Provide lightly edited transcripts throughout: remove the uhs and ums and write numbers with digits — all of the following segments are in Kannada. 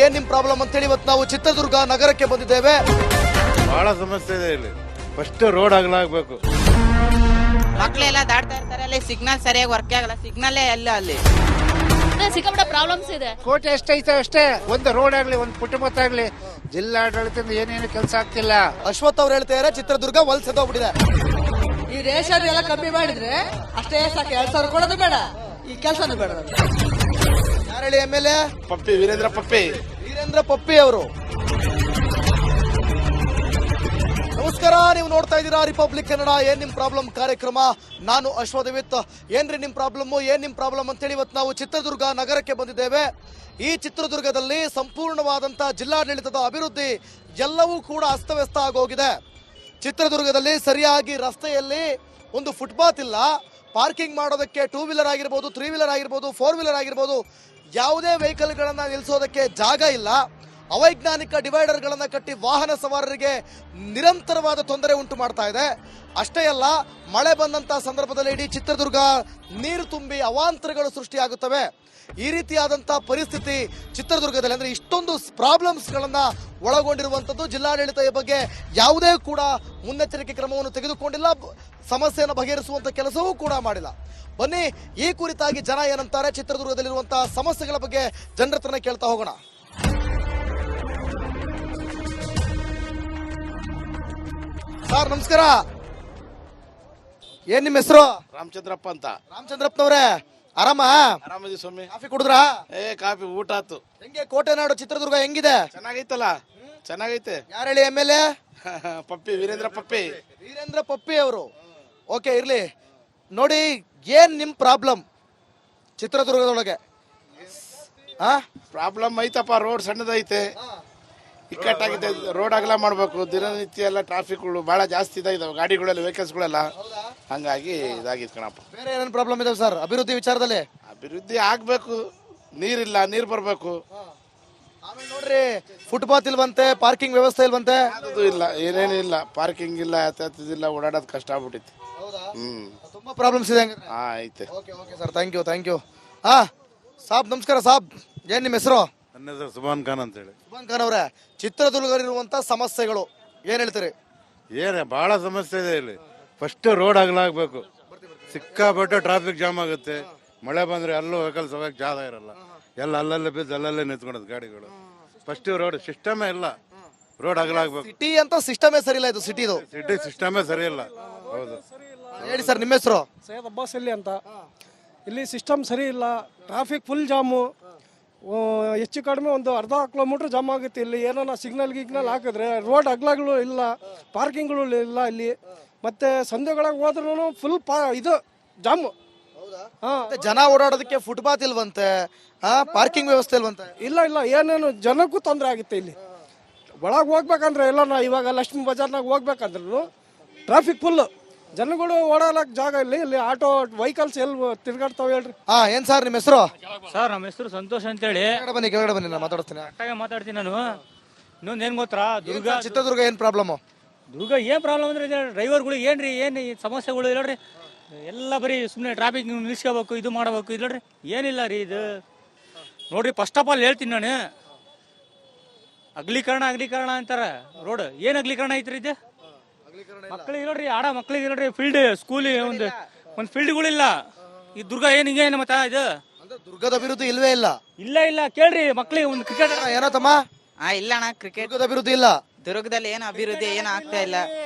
ಏನ್ ನಿಮ್ ಪ್ರಾಬ್ಲಮ್ ಅಂತೇಳಿ ಇವತ್ತು ನಾವು ಚಿತ್ರದುರ್ಗ ನಗರಕ್ಕೆ ಬಂದಿದ್ದೇವೆ. ಬಹಳ ಸಮಸ್ಯೆ ಇದೆ ಇಲ್ಲಿ. ಫಸ್ಟ್ ರೋಡ್ ಅಗಲಾಗಬೇಕು. ಮಕ್ಕಳೆಲ್ಲ ದಾಟ್ತಾ ಇರ್ತಾರೆ, ಅಲ್ಲಿ ಸಿಗ್ನಲ್ ಸರಿಯಾಗಿ ವರ್ಕ್ ಆಗಲ್ಲ, ಸಿಗ್ನಲ್ಲೇ ಎಲ್ಲ ಅಲ್ಲಿ ಸಿಕ್ಕಾಪಟ್ಟೆ ಪ್ರಾಬ್ಲಮ್ಸ್ ಇದೆ. ಕೋಟೆ ಎಷ್ಟೈತೆ ಅಷ್ಟೇ, ಒಂದು ರೋಡ್ ಆಗ್ಲಿ ಒಂದು ಪುಟ್ಟಮುತ್ತ ಆಗ್ಲಿ ಜಿಲ್ಲಾಡಳಿತದಿಂದ ಏನೇನು ಕೆಲಸ ಆಗ್ತಿಲ್ಲ. ಅಶ್ವಥ್ ಅವ್ರು ಹೇಳ್ತಾ ಇದ್ದಾರೆ ಚಿತ್ರದುರ್ಗ ವಲಸೆದೋಗ್ಬಿಟ್ಟಿದೆ. ಈ ರೇಷನ್ ಎಲ್ಲ ಕಮ್ಮಿ ಮಾಡಿದ್ರೆ ಅಷ್ಟೇ ಸಾಕು, 2,000 ಕೊಡೋದು ಬೇಡ, ಈ ಕೆಲಸನೂ ಬೇಡ. ಯಾರು ಹೇಳಿ MLA? ಪಪ್ಪಿ ವೀರೇಂದ್ರ ಪಪ್ಪಿ ಅವರು. ನಮಸ್ಕಾರ, ನೀವು ನೋಡ್ತಾ ಇದ್ದೀರಾ ರಿಪಬ್ಲಿಕ್ ಕನ್ನಡ ಏನ್ ನಿಮ್ ಪ್ರಾಬ್ಲಮ್ ಕಾರ್ಯಕ್ರಮ. ನಾನು ಅಶ್ವಥ್. ಏನ್ರಿ ನಿಮ್ ಪ್ರಾಬ್ಲಮ್ ಅಂತೇಳಿ ಇವತ್ತು ನಾವು ಚಿತ್ರದುರ್ಗ ನಗರಕ್ಕೆ ಬಂದಿದ್ದೇವೆ. ಈ ಚಿತ್ರದುರ್ಗದಲ್ಲಿ ಸಂಪೂರ್ಣವಾದಂತಹ ಜಿಲ್ಲಾಡಳಿತದ ಅಭಿವೃದ್ಧಿ ಎಲ್ಲವೂ ಕೂಡ ಅಸ್ತವ್ಯಸ್ತ ಆಗೋಗಿದೆ. ಚಿತ್ರದುರ್ಗದಲ್ಲಿ ಸರಿಯಾಗಿ ರಸ್ತೆಯಲ್ಲಿ ಒಂದು ಫುಟ್ಪಾತ್ ಇಲ್ಲ, ಪಾರ್ಕಿಂಗ್ ಮಾಡೋದಕ್ಕೆ 2 ವೀಲರ್ ಆಗಿರ್ಬೋದು, 3 ವೀಲರ್ ಆಗಿರ್ಬೋದು, 4 ವೀಲರ್ ಆಗಿರ್ಬೋದು, ಯಾವುದೇ ವೆಹಿಕಲ್ಗಳನ್ನ ನಿಲ್ಲಿಸೋದಕ್ಕೆ ಜಾಗ ಇಲ್ಲ. ಅವೈಜ್ಞಾನಿಕ ಡಿವೈಡರ್ಗಳನ್ನು ಕಟ್ಟಿ ವಾಹನ ಸವಾರರಿಗೆ ನಿರಂತರವಾದ ತೊಂದರೆ ಉಂಟು ಮಾಡ್ತಾ ಇದೆ. ಅಷ್ಟೇ ಅಲ್ಲ, ಮಳೆ ಬಂದಂತಹ ಸಂದರ್ಭದಲ್ಲಿ ಇಡೀ ಚಿತ್ರದುರ್ಗ ನೀರು ತುಂಬಿ ಅವಾಂತರಗಳು ಸೃಷ್ಟಿಯಾಗುತ್ತವೆ. ಈ ರೀತಿಯಾದಂತಹ ಪರಿಸ್ಥಿತಿ ಚಿತ್ರದುರ್ಗದಲ್ಲಿ, ಅಂದ್ರೆ ಇಷ್ಟೊಂದು ಪ್ರಾಬ್ಲಮ್ಸ್ಗಳನ್ನ ಒಳಗೊಂಡಿರುವಂಥದ್ದು. ಜಿಲ್ಲಾಡಳಿತ ಈ ಬಗ್ಗೆ ಯಾವುದೇ ಕೂಡ ಮುನ್ನೆಚ್ಚರಿಕೆ ಕ್ರಮವನ್ನು ತೆಗೆದುಕೊಂಡಿಲ್ಲ, ಸಮಸ್ಯೆಯನ್ನು ಬಗೆಹರಿಸುವಂತ ಕೆಲಸವೂ ಕೂಡ ಮಾಡಿಲ್ಲ. ಬನ್ನಿ, ಈ ಕುರಿತಾಗಿ ಜನ ಏನಂತಾರೆ, ಚಿತ್ರದುರ್ಗದಲ್ಲಿರುವಂತಹ ಸಮಸ್ಯೆಗಳ ಬಗ್ಗೆ ಜನರ ಹತ್ರನೇ ಕೇಳ್ತಾ ಹೋಗೋಣ. ಸರ್ ನಮಸ್ಕಾರ, ಏನ್ ನಿಮ್ಮ ಹೆಸರು? ರಾಮಚಂದ್ರಪ್ಪ ಅಂತ. ರಾಮಚಂದ್ರಪ್ಪನವ್ರೆ, ಆರಾಮದಿ ಸ್ವಾಮಿ. ಕಾಫಿ ಕುಡಿದ್ರಾ? ಕಾಫಿ ಊಟ ಆತು. ಹೆಂಗೆ ಕೋಟೆನಾಡು ಚಿತ್ರದುರ್ಗ ಹೆಂಗಿದೆ? ಚೆನ್ನಾಗೈತಲ್ಲ, ಚೆನ್ನಾಗೈತೆ. ಯಾರು ಹೇಳಿ MLA? ಪಪ್ಪಿ ವೀರೇಂದ್ರ ಪಪ್ಪಿ ಅವರು. ಓಕೆ, ಇರ್ಲಿ. ನೋಡಿ, ಏನ್ ನಿಮ್ ಪ್ರಾಬ್ಲಮ್ ಚಿತ್ರದುರ್ಗದೊಳಗೆ? ಪ್ರಾಬ್ಲಮ್ ಐತಪ್ಪ, ರೋಡ್ ಸಣ್ಣದೈತೆ, ಇಕ್ಕಟ್ಟಾಗಿದೆ. ರೋಡ್ ಅಗಲ ಮಾಡ್ಬೇಕು. ದಿನನಿತ್ಯ ಎಲ್ಲ ಟ್ರಾಫಿಕ್ಗಳು ಬಹಳ ಜಾಸ್ತಿ ಇದಾವೆ, ಗಾಡಿಗಳೆಲ್ಲ ವೆಹಿಕಲ್ಸ್ಗಳೆಲ್ಲ, ಹಂಗಾಗಿ ಇದಾಗಿತ್ತು ಕಣಪ್ಪ. ಬೇರೆ ಏನೇನು ಪ್ರಾಬ್ಲಮ್ ಇದಾವೆ ಸರ್ ಅಭಿವೃದ್ಧಿ ವಿಚಾರದಲ್ಲಿ? ಅಭಿವೃದ್ಧಿ ಆಗ್ಬೇಕು, ನೀರಿಲ್ಲ, ನೀರ್ ಬರ್ಬೇಕು. ಆಮೇಲೆ ನೋಡ್ರಿ, ಫುಟ್ಪಾತ್ ಇಲ್ವಂತೆ, ಪಾರ್ಕಿಂಗ್ ವ್ಯವಸ್ಥೆ ಇಲ್ವಂತೆ. ಅದು ಇಲ್ಲ, ಏನೇನು ಇಲ್ಲ, ಪಾರ್ಕಿಂಗ್ ಇಲ್ಲ, ಯಾತಾತಿಲ್ಲ, ಓಡಾಡೋದು ಕಷ್ಟ ಆಗ್ಬಿಟ್ಟಿತ್ತು. ತುಂಬಾ ಪ್ರಾಬ್ಲಮ್ಸ್ ಇದೆ. ಐತೆ. Okay sir, thank you. ಸಾಬ್ ನಮಸ್ಕಾರ. ಸಾಬ್, ಏನ್ ನಿಮ್ಮ ಹೆಸರು? ನನ್ನ ಹೆಸರು ಸುಭಾನ್ ಖಾನ್ ಅಂತ ಹೇಳಿ. ಸುಭಾನ್ ಖಾನ್ ಅವರೇ, ಚಿತ್ರದುರ್ಗದಲ್ಲಿರುವಂತ ಸಮಸ್ಯೆಗಳು ಏನ್ ಹೇಳ್ತೀರಿ? ಬಹಳ ಸಮಸ್ಯೆ ಇದೆ ಇಲ್ಲಿ. ಫಸ್ಟ್ ರೋಡ್ ಅಗಲಾಗಬೇಕು. ಸಿಕ್ಕಾಪಟ್ಟೆ ಟ್ರಾಫಿಕ್ ಜಾಮ್ ಆಗುತ್ತೆ. ಮಳೆ ಬಂದ್ರೆ ಅಲ್ಲೂ ವೆಹಿಕಲ್ಸ್ ಹೋಗಕ್ಕೆ ಜಾಗ ಇರಲ್ಲ, ಎಲ್ಲ ಅಲ್ಲಲ್ಲೇ ಬಿದ್ದು ಅಲ್ಲಲ್ಲೇ ನಿಂತ್ಕೊಳೋದು ಗಾಡಿಗಳು. ಫಸ್ಟ್ ರೋಡ್ ಸಿಸ್ಟಮೇ ಇಲ್ಲ, ರೋಡ್ ಅಗಲಾಗಬೇಕು. ಸಿಟಿ ಅಂತ ಸಿಸ್ಟಮೇ ಸರಿ ಇಲ್ಲ, ಇದು ಸಿಟಿ ಸಿಸ್ಟಮೇ ಸರಿ ಇಲ್ಲ. ಹೌದು. ಹೇಳಿ ಸರ್, ನಿಮ್ಮ ಹೆಸರು? ಸೈಯದ್ ಅಬ್ಬಾಸ್ ಅಲ್ಲಿ ಅಂತ. ಇಲ್ಲಿ ಸಿಸ್ಟಮ್ ಸರಿ ಇಲ್ಲ, ಟ್ರಾಫಿಕ್ ಫುಲ್ ಜಾಮು. ಹೆಚ್ಚು ಕಡಿಮೆ ಒಂದು ಅರ್ಧ ಕಿಲೋಮೀಟ್ರ್ ಜಾಮ್ ಆಗುತ್ತೆ. ಇಲ್ಲಿ ಏನೋ ಸಿಗ್ನಲ್ ಹಾಕಿದ್ರೆ ರೋಡ್ ಅಗ್ಲಗಳು ಇಲ್ಲ, ಪಾರ್ಕಿಂಗ್ಗಳು ಇಲ್ಲ ಇಲ್ಲಿ. ಮತ್ತೆ ಸಂಧಿಗಳಿಗೆ ಹೋದ್ರೂ ಫುಲ್ ಇದು ಜಾಮು. ಜನ ಓಡಾಡೋದಕ್ಕೆ ಫುಟ್ಪಾತ್ ಇಲ್ವಂತೆ, ಪಾರ್ಕಿಂಗ್ ವ್ಯವಸ್ಥೆ ಇಲ್ವಂತೆ. ಇಲ್ಲ, ಏನೇನು ಜನಕ್ಕೂ ತೊಂದರೆ ಆಗುತ್ತೆ ಇಲ್ಲಿ. ಒಳಗೆ ಹೋಗ್ಬೇಕಂದ್ರೆ ಎಲ್ಲ ಇವಾಗ ಲಕ್ಷ್ಮೀ ಬಜಾರ್ನಾಗ ಹೋಗ್ಬೇಕಂದ್ರೂ ಟ್ರಾಫಿಕ್ ಫುಲ್, ಜನಗಳು ಓಡಾಡಕ್ ಜಾಗ ಇಲ್ಲಿ ಆಟೋ ವೆಹಿಕಲ್ಸ್ ಎಲ್ಲಿ ತಿರ್ಗಾಡ್ತಾವ ಹೇಳ್ರಿ. ಏನ್ ಸರ್ ನಿಮ್ಮ ಹೆಸರು? ಸರ್ ನಮ್ಮ ಹೆಸರು ಸಂತೋಷ್ ಅಂತೇಳಿ. ಕೆಳಗಡೆ ಬನ್ನಿ, ನಾನು ಮಾತಾಡ್ತೀನಿ ನಾನು. ಇನ್ನೊಂದು ಏನ್ ಗೊತ್ತಾ, ಚಿತ್ರದುರ್ಗ ಏನ್ ಪ್ರಾಬ್ಲಮ್? ದುರ್ಗ ಏನ್ ಪ್ರಾಬ್ಲಮ್ ಅಂದ್ರೆ ಡ್ರೈವರ್ಗಳು ಏನ್ ಈ ಸಮಸ್ಯೆಗಳು ಇಲ್ಲರಿ. ಎಲ್ಲ ಬರೀ ಸುಮ್ಮನೆ ಟ್ರಾಫಿಕ್ ನಿಲ್ಸ್ಕೋಬೇಕು, ಇದು ಮಾಡಬೇಕು, ಇಲ್ಲರಿ ಏನಿಲ್ಲ ರೀ. ಇದು ನೋಡ್ರಿ, ಫಸ್ಟ್ ಆಫ್ ಆಲ್ ಹೇಳ್ತೀನಿ ನಾನು, ಅಗಲೀಕರಣ ಅಂತಾರ. ರೋಡ್ ಏನ್ ಅಗಲೀಕರಣ ಐತ್ರಿ ಇದು? ಮಕ್ಳಿಗೆ ನೋಡ್ರಿ, ಆಡ ಮಕ್ಳಿಗೆ ನೋಡ್ರಿ, ಫೀಲ್ಡ್ ಸ್ಕೂಲ್ ಒಂದು ಫೀಲ್ಡ್ಗಳಿಲ್ಲ. ಈ ದುರ್ಗ ಏನ್ ಹಿಂಗೆ ಮತ್ತ ಇದು ದುರ್ಗದ ಅಭಿವೃದ್ಧಿ ಇಲ್ವೇ ಇಲ್ಲ. ಇಲ್ಲ ಕೇಳ್ರಿ, ಮಕ್ಳಿಗೆ ಒಂದು ಕ್ರಿಕೆಟ್ ಏನೋ ತಮ್ಮ ಇಲ್ಲ ಅಣ್ಣ, ಕ್ರಿಕೆಟ್ ಅಭಿವೃದ್ಧಿ ಇಲ್ಲ. ದುರ್ಗದಲ್ಲಿ ಏನು ಅಭಿವೃದ್ಧಿ ಏನು ಆಗ್ತಾ ಇಲ್ಲ.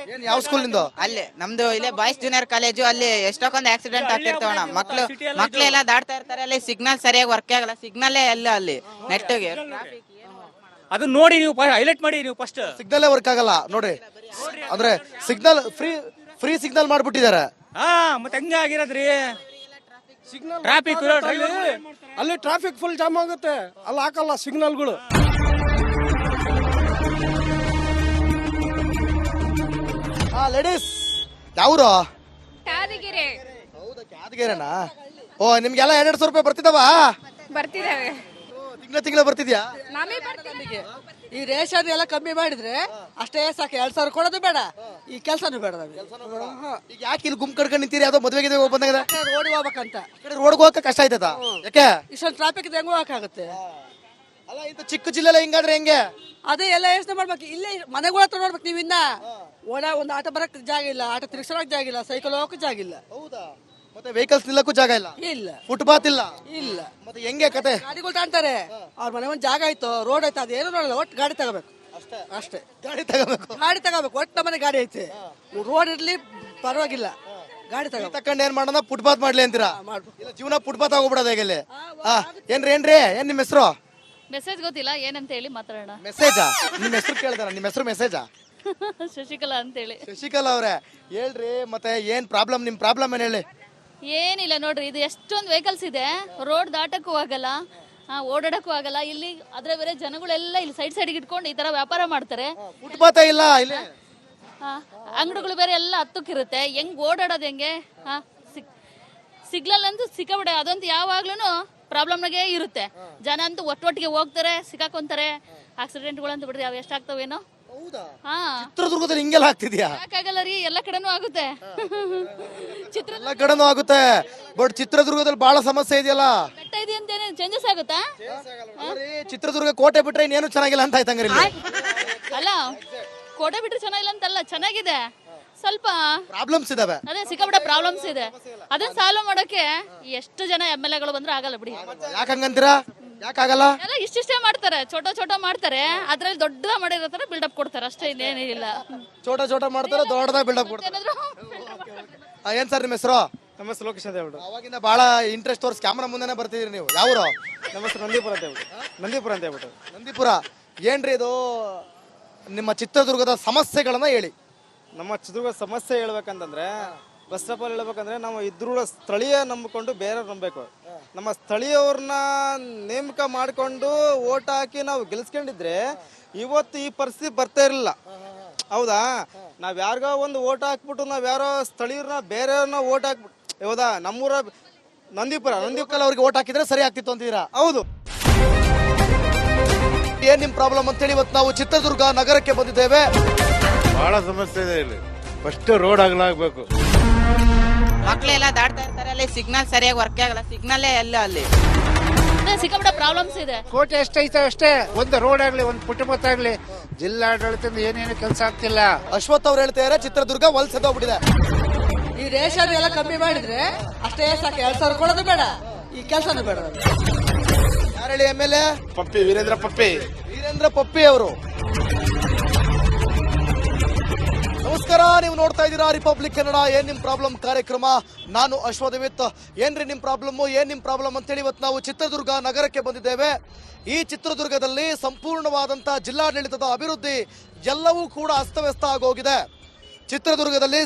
ಯಾವ ಸ್ಕೂಲ್ ನಿಂದು? ಅಲ್ಲೇ ನಮ್ದು ಇಲ್ಲೇ ಬಾಯ್ಸ್ ಜೂನಿಯರ್ ಕಾಲೇಜು. ಅಲ್ಲಿ ಎಷ್ಟೊಂದು ಆಕ್ಸಿಡೆಂಟ್ ಆಗ್ತಿರ್ತಾವಣ್ಣ. ಮಕ್ಳೆಲ್ಲ ದಾಟ್ತಾ ಇರ್ತಾರೆ, ಅಲ್ಲಿ ಸಿಗ್ನಲ್ ಸರಿಯಾಗಿ ವರ್ಕ್ ಆಗಲ್ಲ, ಸಿಗ್ನಲ್ಲೇ ಎಲ್ಲ ಅಲ್ಲಿ ನೆಟ್ಟಿಗೆ. ಅದನ್ನ ನೋಡಿ ನೀವು ಹೈಲೈಟ್ ಮಾಡಿ. ನೀವು ಫಸ್ಟ್ ಸಿಗ್ನಲ್ ವರ್ಕ್ ಆಗಲ್ಲ ನೋಡ್ರಿ, ಅಂದ್ರೆ ಸಿಗ್ನಲ್ ಫ್ರೀ ಸಿಗ್ನಲ್ ಮಾಡ್ಬಿಟ್ಟಿದ್ದಾರೆ. ಮತ್ತೆ ಹಂಗೆ ಆಗಿರೋದ್ರಿ. ಸಿಗ್ನಲ್ ಟ್ರಾಫಿಕ್ ಅಲ್ಲಿ ಟ್ರಾಫಿಕ್ ಫುಲ್ ಜಾಮ್ ಆಗುತ್ತೆ, ಅಲ್ಲಿ ಹಾಕಲ್ಲ ಸಿಗ್ನಲ್ಗಳು. ಲೇಡೀಸ್, ಯಾವ್ರು? ಯಾದಗಿರಿ. ಹೌದಾ, ಯಾದಗಿರಿನಾ? ಓ, ನಿಮ್ಗೆಲ್ಲ 200 ರೂಪಾಯಿ ಬರ್ತಿದಾವ? ಬರ್ತಿದಾವೆ, ತಿಂಗಳ ಬರ್ತಿದ್ಯಾ? ಈ ರೇಷನ್ ಎಲ್ಲ ಕಮ್ಮಿ ಮಾಡಿದ್ರೆ ಅಷ್ಟೇ ಸಾಕು, 2,000 ಕೊಡೋದು ಬೇಡ, ಈ ಕೆಲಸನೂ ಬೇಡ. ಈಗ ಯಾಕೆ ಇಲ್ಲಿ ಗುಂಪು ಕಡ್ಕೊಂಡು ನಿಂತೀರಿ? ಯಾವ್ದೋ ಮದ್ವೆಗೆ ಬಂದಾಗ ರೋಡ್ ಹೋಗ್ಬೇಕಂತ. ರೋಡ್ಗೆ ಹೋಗಕ್ಕೆ ಕಷ್ಟ ಆಯ್ತದ? ಯಾಕೆ? ಇಷ್ಟೊಂದು ಟ್ರಾಫಿಕ್ ಹೆಂಗ್ ಹೋಗಕ್ಕಾಗುತ್ತೆ? ಅಲ್ಲ ಇಂತ ಚಿಕ್ಕ ಜಿಲ್ಲೆ ಹಿಂಗಾದ್ರೆ ಹೆಂಗೆ? ಅದೇ ಎಲ್ಲ ಯೋಚನೆ ಮಾಡ್ಬೇಕು. ಇಲ್ಲೇ ಮನೆಗಳ ಹತ್ರ ನೋಡ್ಬೇಕು ನೀವು. ಇನ್ನ ಒಂದು ಆಟ ಬರಕ್ ಜಾಗ ಇಲ್ಲ, ಆಟ ತಿರ್ಗಿಸೋಕ್ ಜಾಗ ಇಲ್ಲ, ಸೈಕಲ್ ಹೋಗಕ್ ಜಾಗ ಇಲ್ಲ. ಹೌದಾ? ಮತ್ತೆ ವೆಹಿಕಲ್ಸ್ ನಿಲ್ಲಕ್ಕೂ ಜಾಗ ಇಲ್ಲ, ಇಲ್ಲ ಫುಟ್ಪಾತ್ ಇಲ್ಲ. ಇಲ್ಲ. ಮತ್ತೆ ಹೆಂಗೆ ಕತೆ? ಗಾಡಿಗಳು ತಾಂತಾರೆ, ಅವ್ರ ಮನೆ ಒಂದು ಜಾಗ ಆಯ್ತು, ರೋಡ್ ಆಯ್ತು, ಅದೇನು ನೋಡಲ್ಲ, ಒಟ್ಟು ಗಾಡಿ ತಗೋಬೇಕು ಅಷ್ಟೇ. ಗಾಡಿ ತಗೋಬೇಕು, ಒಟ್ಟು ನಮ್ಮನೆ ಗಾಡಿ ಐತೆ, ರೋಡ್ ಇರ್ಲಿ ಪರವಾಗಿಲ್ಲ, ಗಾಡಿ ತಕೊಂಡ್ ಏನ್ ಮಾಡೋಣ, ಫುಟ್ಪಾತ್ ಮಾಡ್ಲಿ ಅಂತೀರಾ? ಮಾಡ್ಬೇಕು. ಇಲ್ಲ ಜೀವನ ಫುಟ್ಪಾತ್ ಆಗೋಗ್ಬಿಡೋದು ಹೇಗೆ? ಏನ್ರಿ ಏನ್ ನಿಮ್ಮ ಹೆಸರು? ಮೆಸೇಜ್ ಗೊತ್ತಿಲ್ಲ ಏನಂತ ಹೇಳಿ ಮಾತಾಡೋಣ. ಮೆಸೇಜಾ? ನಿಮ್ ಹೆಸರು ಕೇಳ್ದಾರ? ನಿಮ್ ಹೆಸರು ಮೆಸೇಜಾ? ಶಶಿಕಲಾ ಅಂತೇಳಿ. ಶಶಿಕಲಾ ಅವ್ರೆ ಹೇಳ್ರಿ, ಮತ್ತೆ ಏನ್ ಪ್ರಾಬ್ಲಮ್? ನಿಮ್ ಪ್ರಾಬ್ಲಮ್ ಏನ್ ಹೇಳಿ? ಏನಿಲ್ಲ ನೋಡ್ರಿ, ಇದು ಎಷ್ಟೊಂದು ವೆಹಿಕಲ್ಸ್ ಇದೆ, ರೋಡ್ ದಾಟಕ್ಕೂ ಆಗಲ್ಲ, ಓಡಾಡಕ್ಕೂ ಆಗಲ್ಲ. ಇಲ್ಲಿ ಅದ್ರ ಬೇರೆ ಜನಗಳೆಲ್ಲ ಇಲ್ಲಿ ಸೈಡ್ ಇಟ್ಕೊಂಡು ಈ ತರ ವ್ಯಾಪಾರ ಮಾಡ್ತಾರೆ. ಫುಟ್ಪಾತ್ ಇಲ್ಲ ಇಲ್ಲಿ, ಅಂಗಡಿಗಳು ಬೇರೆ ಎಲ್ಲ ಹತ್ತಕ್ಕಿರುತ್ತೆ, ಹೆಂಗ್ ಓಡಾಡೋದು ಹೆಂಗೆ? ಸಿಗ್ನಲ್ ಅಂತೂ ಸಿಕ್ಕಾಬಿಡೆ, ಅದಂತೂ ಯಾವಾಗ್ಲೂ ಪ್ರಾಬ್ಲಮ್ನಾಗೆ ಇರುತ್ತೆ. ಜನ ಅಂತೂ ಒಟ್ಟೊಟ್ಟಿಗೆ ಹೋಗ್ತಾರೆ, ಸಿಕ್ಕಾಕೊಂತಾರೆ. ಆಕ್ಸಿಡೆಂಟ್ಗಳಂತೂ ಬಿಡ್ರಿ, ಅವು ಎಷ್ಟಾಗ್ತಾವೇನೋ. ಚಿತ್ರದುರ್ಗದಲ್ಲಿ ಹಿಂಗೆಲ್ಲ ಆಗ್ತಿದ್ಯಾ? ಯಾಕಾಗಲ್ಲ ರೀ, ಎಲ್ಲ ಕಡೆನೂ ಆಗುತ್ತೆ. ಎಲ್ಲ ಕಡೆನೂ ಆಗುತ್ತೆ, ಬಟ್ ಚಿತ್ರದುರ್ಗದಲ್ಲಿ ಬಹಳ ಸಮಸ್ಯೆ ಇದೆಯಲ್ಲ. ಬೆಟ್ಟ ಇದೆ ಅಂತ ಚೇಂಜಸ್ ಆಗುತ್ತಾ? ಚಿತ್ರದುರ್ಗ ಕೋಟೆ ಬಿಟ್ರೆ ಇನ್ನೇನು ಚೆನ್ನಾಗಿಲ್ಲ ಅಂತ ಆಯ್ತಂಗ್ರಿ. ಅಲ್ಲ, ಕೋಟೆ ಬಿಟ್ರೆ ಚೆನ್ನಾಗಿಲ್ಲ ಅಂತಲ್ಲ, ಚೆನ್ನಾಗಿದೆ, ಸ್ವಲ್ಪ ಪ್ರಾಬ್ಲಮ್ಸ್ ಇದಾವೆ. ಅದೇ ಸಿಕ್ಕಾಪಟ್ಟೆ ಪ್ರಾಬ್ಲಮ್ಸ್ ಇದೆ. ಅದನ್ನ ಸಾಲ್ವ್ ಮಾಡಕ್ಕೆ ಎಷ್ಟು ಜನ MLA ಬಂದ್ರೆ ಆಗಲ್ಲ ಬಿಡಿ. ಯಾಕಂಗಂತೀರಾ? ಯಾಕಾಗಲ್ಲ? ಎಲ್ಲ ಇಷ್ಟಿಷ್ಟೇ ಮಾಡ್ತಾರೆ, ಛೋಟ ಮಾಡ್ತಾರೆ, ಅದ್ರಲ್ಲಿ ದೊಡ್ಡ ಮಾಡಿರೋ ತರ ಬಿಲ್ಡಪ್ ಕೊಡ್ತಾರೆ ಅಷ್ಟೇ, ಇನ್ನೇನಿಲ್ಲ. ಚೋಟ ಮಾಡ್ತಾರೆ, ದೊಡ್ಡದಾಗ ಬಿಲ್ಡಪ್ ಕೊಡ್ತಾರೆ. ಏನ್ ಸರ್ ನಿಮ್ಮ ಹೆಸರು? ನಮ್ಮ ಹೆಸರು ಲೋಕೇಶ್ ಅಂತ ಹೇಳ್ಬಿಟ್ಟು. ಅವಾಗಿಂದ ಬಹಳ ಇಂಟ್ರೆಸ್ಟ್ ತೋರಿಸಿ ಕ್ಯಾಮ್ರಾ ಮುಂದೆನೆ ಬರ್ತಿದ್ರಿ ನೀವು. ಯಾವ್ರು? ನಮ್ಮ ಹೆಸರು ನಂದೀಪುರ ಅಂತ ಹೇಳ್ಬಿಟ್ಟು. ನಂದೀಪುರ. ಏನ್ರಿ ಇದು ನಿಮ್ಮ ಚಿತ್ರದುರ್ಗದ ಸಮಸ್ಯೆಗಳನ್ನ ಹೇಳಿ. ನಮ್ಮ ಚಿತ್ರದುರ್ಗ ಸಮಸ್ಯೆ ಹೇಳ್ಬೇಕಂತಂದ್ರೆ, ಫಸ್ಟ್ ಆಫ್ ಆಲ್ ಹೇಳ್ಬೇಕಂದ್ರೆ, ನಾವು ಇದ್ರ ಸ್ಥಳೀಯ ನಂಬಿಕೊಂಡು ಬೇರೆ ನಂಬಬೇಕು. ನಮ್ಮ ಸ್ಥಳೀಯವ್ರನ್ನ ನೇಮಕ ಮಾಡಿಕೊಂಡು ಓಟ್ ಹಾಕಿ ನಾವು ಗೆಲ್ಸ್ಕೊಂಡಿದ್ರೆ ಇವತ್ತು ಈ ಪರಿಸ್ಥಿತಿ ಬರ್ತಾ ಇರಲಿಲ್ಲ. ಹೌದಾ? ನಾವ್ ಯಾರಿಗೋ ಒಂದು ಓಟ್ ಹಾಕ್ಬಿಟ್ಟು ನಾವ್ ಯಾರೋ ಸ್ಥಳೀಯರನ್ನ ಬೇರೆಯವ್ರನ್ನ ಓಟ್ ಹಾಕ್ಬಿಟ್ಟು, ಹೌದಾ, ನಮ್ಮೂರ ನಂದೀಪುರ ಅವ್ರಿಗೆ ಓಟ್ ಹಾಕಿದ್ರೆ ಸರಿ ಆಗ್ತಿತ್ತು ಅಂತೀರಾ? ಹೌದು. ಏನ್ ನಿಮ್ ಪ್ರಾಬ್ಲಮ್ ಅಂತೇಳಿ ಇವತ್ತು ನಾವು ಚಿತ್ರದುರ್ಗ ನಗರಕ್ಕೆ ಬಂದಿದ್ದೇವೆ. ಬಹಳ ಸಮಸ್ಯೆ ಇದೆ ಇಲ್ಲಿ. ಫಸ್ಟ್ ರೋಡ್ ಅಗಲಾಗಬೇಕು. ಮಕ್ಳೆಲ್ಲ ದಾಟ್ತಾ ಇರ್ತಾರೆ, ಅಲ್ಲಿ ಸಿಗ್ನಲ್ ಸರಿಯಾಗಿ ವರ್ಕ್ ಆಗಲ್ಲ, ಸಿಗ್ನಲ್ಲೇ ಎಲ್ಲ ಅಲ್ಲಿ ಸಿಕ್ಕಾಪಟ್ಟೆ ಪ್ರಾಬ್ಲಮ್ಸ್ ಇದೆ. ಕೋಟೆ ಎಷ್ಟೈತೆ ಅಷ್ಟೇ, ಒಂದು ರೋಡ್ ಆಗ್ಲಿ, ಒಂದು ಪುಟ್ಟಮುತ್ತ ಆಗ್ಲಿ, ಜಿಲ್ಲಾಡಳಿತದಿಂದ ಏನೇನು ಕೆಲಸ ಆಗ್ತಿಲ್ಲ. ಅಶ್ವಥ್ ಅವ್ರು ಹೇಳ್ತಾರೆ ಚಿತ್ರದುರ್ಗ ವಲಸೆದೋಗ್ಬಿಟ್ಟಿದೆ. ಈ ರೇಷನ್ ಎಲ್ಲ ಕಮ್ಮಿ ಮಾಡಿದ್ರೆ ಅಷ್ಟೇ ಸಾಕು, 2,000 ಕೊಡೋದು ಬೇಡ, ಈ ಕೆಲಸನೂ ಬೇಡ. ಯಾರು ಹೇಳಿ? MLA ವೀರೇಂದ್ರ ಪಪ್ಪಿ ಅವರು. ನಮಸ್ಕಾರ, ನೀವು ನೋಡ್ತಾ ಇದ್ದೀರಾ ರಿಪಬ್ಲಿಕ್ ಕನ್ನಡ. ಏನ್ ನಿಮ್ ಪ್ರಾಬ್ಲಮ್ ಕಾರ್ಯಕ್ರಮ. ನಾನು ಅಶ್ವಥ್. ಏನ್ರಿ ನಿಮ್ ಪ್ರಾಬ್ಲಮ್ ಅಂತೇಳಿ ಇವತ್ತು ನಾವು ಚಿತ್ರದುರ್ಗ ನಗರಕ್ಕೆ ಬಂದಿದ್ದೇವೆ. ಈ ಚಿತ್ರದುರ್ಗದಲ್ಲಿ ಸಂಪೂರ್ಣವಾದಂತಹ ಜಿಲ್ಲಾಡಳಿತದ ಅಭಿವೃದ್ಧಿ ಎಲ್ಲವೂ ಕೂಡ ಅಸ್ತವ್ಯಸ್ತ ಆಗೋಗಿದೆ. ಚಿತ್ರದುರ್ಗದಲ್ಲಿ